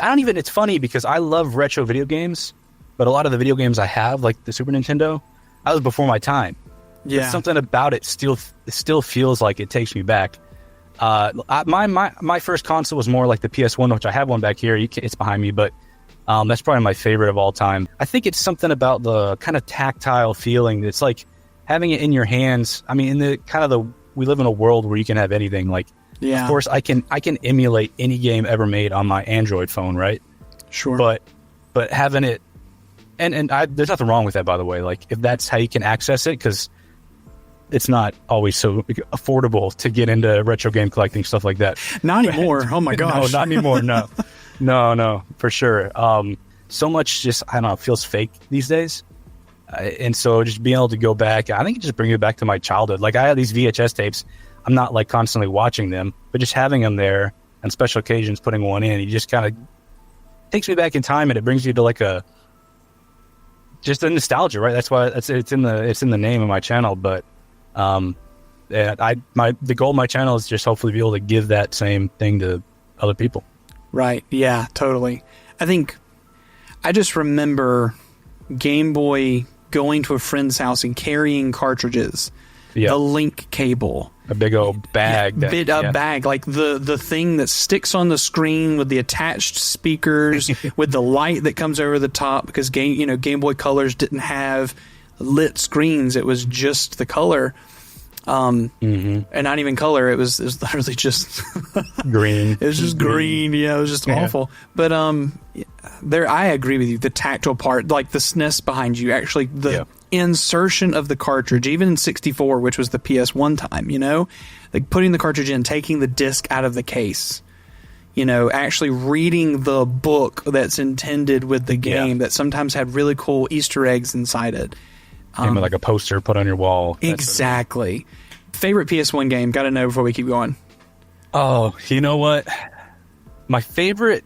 don't even, it's funny because I love retro video games, but a lot of the video games I have, like the Super Nintendo, I was before my time. Yeah. But something about it still feels like it takes me back. My first console was more like the PS1, which I have one back here. It's behind me, but that's probably my favorite of all time. I think it's something about the kind of tactile feeling. It's like having it in your hands. I mean, we live in a world where you can have anything. Like, yeah. Of course, I can emulate any game ever made on my Android phone, right? Sure. But having it, and there's nothing wrong with that, by the way. Like, if that's how you can access it, because it's not always so affordable to get into retro game collecting, stuff like that. Not anymore. Oh my gosh. No, not anymore. No, no, for sure. So much just, I don't know, feels fake these days. And so just being able to go back, I think it just brings me back to my childhood. Like, I have these VHS tapes. I'm not like constantly watching them, but just having them there on special occasions, putting one in, it just kind of takes me back in time, and it brings you to like just a nostalgia, right? That's why it's in the name of my channel. But the goal of my channel is just hopefully be able to give that same thing to other people. Right. Yeah, totally. I think I just remember Game Boy going to a friend's house and carrying cartridges, the link cable, a big old bag, bag, like the thing that sticks on the screen with the attached speakers, with the light that comes over the top, because Game Boy Colors didn't have lit screens. It was just the color, and not even color. It was literally just green. It was just green. Yeah, it was just awful. But I agree with you. The tactile part, like the SNES behind you, actually the insertion of the cartridge, even in 64, which was the PS1 time, like putting the cartridge in, taking the disc out of the case, actually reading the book that's intended with the game that sometimes had really cool Easter eggs inside it. Like a poster put on your wall. Exactly. Favorite PS1 game? Got to know before we keep going. Oh, you know what? My favorite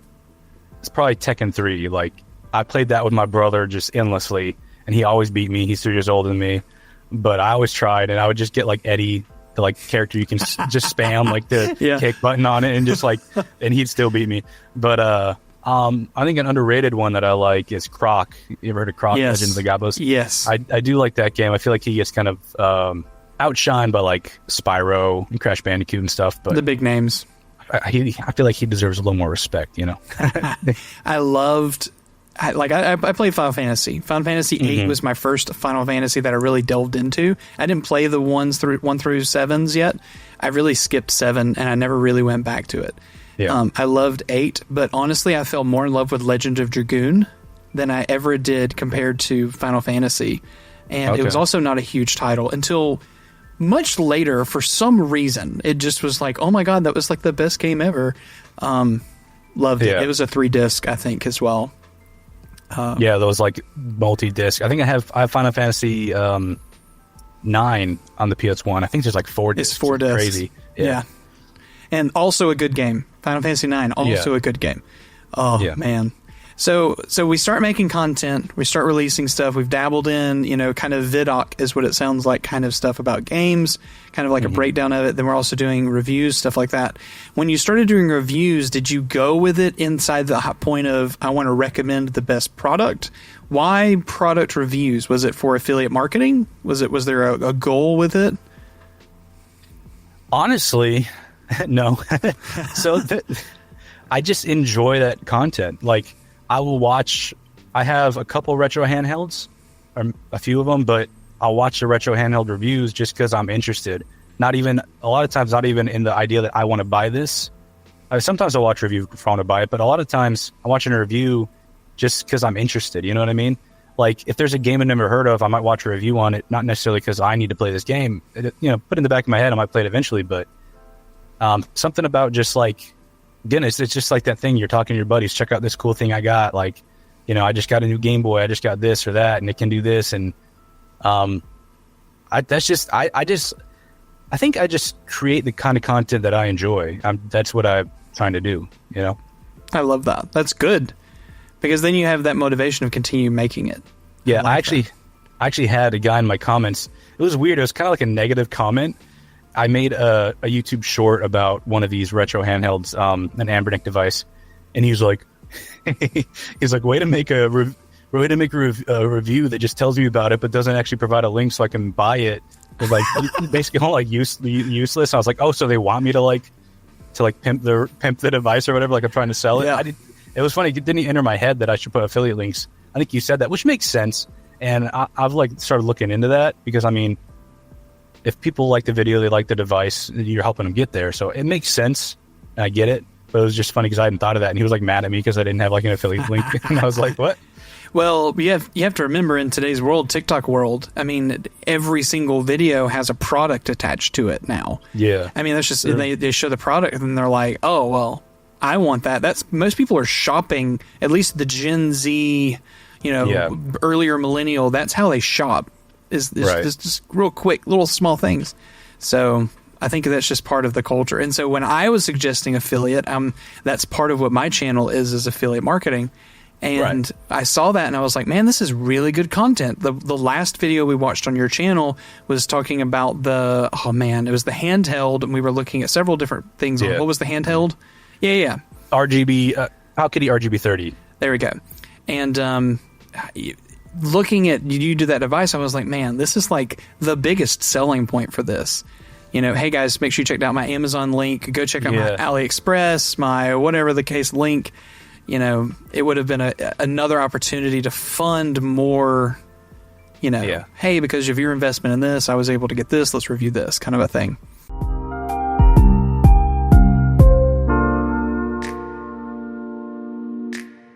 is probably Tekken 3. Like, I played that with my brother just endlessly, and he always beat me. He's 3 years older than me, but I always tried, and I would just get like Eddie, the like character you can just spam like the kick button on it, and just like, and he'd still beat me. But I think an underrated one that I like is Croc. You ever heard of Croc? Yes. Legend of the Gabos? Yes. I do like that game. I feel like he gets kind of outshined by like Spyro and Crash Bandicoot and stuff. But the big names. I feel like he deserves a little more respect, I played Final Fantasy. Final Fantasy 8 was my first Final Fantasy that I really delved into. I didn't play the 1 through 7s yet. I really skipped 7, and I never really went back to it. Yeah. I loved 8, but honestly, I fell more in love with Legend of Dragoon than I ever did compared to Final Fantasy. And it was also not a huge title until much later. For some reason, it just was like, oh my god, that was like the best game ever. Loved it. It was a 3-disc, I think, as well. Those like multi-disc. I think I have Final Fantasy 9 on the PS1. I think there's like 4 discs. It's 4 discs. Crazy. Yeah. And also a good game. Final Fantasy 9, also a good game. Oh, man. So we start making content. We start releasing stuff. We've dabbled in, kind of vidoc is what it sounds like, kind of stuff about games, kind of like a breakdown of it. Then we're also doing reviews, stuff like that. When you started doing reviews, did you go with it inside the hot point of, I want to recommend the best product? Why product reviews? Was it for affiliate marketing? Was there a goal with it? Honestly, no. I just enjoy that content. Like, I have a couple retro handhelds, or a few of them, but I'll watch the retro handheld reviews just because I'm interested. A lot of times, not even in the idea that I want to buy this. Sometimes I'll watch a review if I want to buy it, but a lot of times I'm watching a review just because I'm interested. You know what I mean? Like, if there's a game I've never heard of, I might watch a review on it, not necessarily because I need to play this game. Put in the back of my head, I might play it eventually, but something about just like, again, it's just like that thing you're talking to your buddies, check out this cool thing I got. Like, I just got a new Game Boy. I just got this or that, and it can do this. And I think I just create the kind of content that I enjoy. That's what I'm trying to do, I love that. That's good. Because then you have that motivation of continue making it. Yeah, I actually had a guy in my comments. It was weird. It was kind of like a negative comment. I made a YouTube short about one of these retro handhelds, an Ambernick device, and he was like, He's like, way to make a review that just tells you about it, but doesn't actually provide a link so I can buy it. It's like basically all like useless. I was like, oh, so they want me to pimp the device or whatever. Like I'm trying to sell it. Yeah. It was funny. It didn't enter my head that I should put affiliate links. I think you said that, which makes sense. And I've like started looking into that because I mean, if people like the video, they like the device, you're helping them get there. So it makes sense. And I get it. But it was just funny because I hadn't thought of that. And he was like mad at me because I didn't have like an affiliate link. And I was like, what? Well, you have to remember in today's world, TikTok world, I mean, every single video has a product attached to it now. Yeah. I mean, that's just, they show the product and they're like, oh, well, I want that. Most people are shopping, at least the Gen Z, earlier millennial, that's how they shop, is just real quick, little small things. So I think that's just part of the culture. And so when I was suggesting affiliate, that's part of what my channel is affiliate marketing. And I saw that and I was like, man, this is really good content. The last video we watched on your channel was talking about it was the handheld, and we were looking at several different things. Yeah. What was the handheld? Yeah. RGB, Alkity RGB 30. There we go. And looking at you do that device, I was like, man, this is like the biggest selling point for this. Hey guys, make sure you check out my Amazon link. Go check out my AliExpress, my whatever the case link. It would have been another opportunity to fund more, hey, because of your investment in this, I was able to get this, let's review this kind of a thing.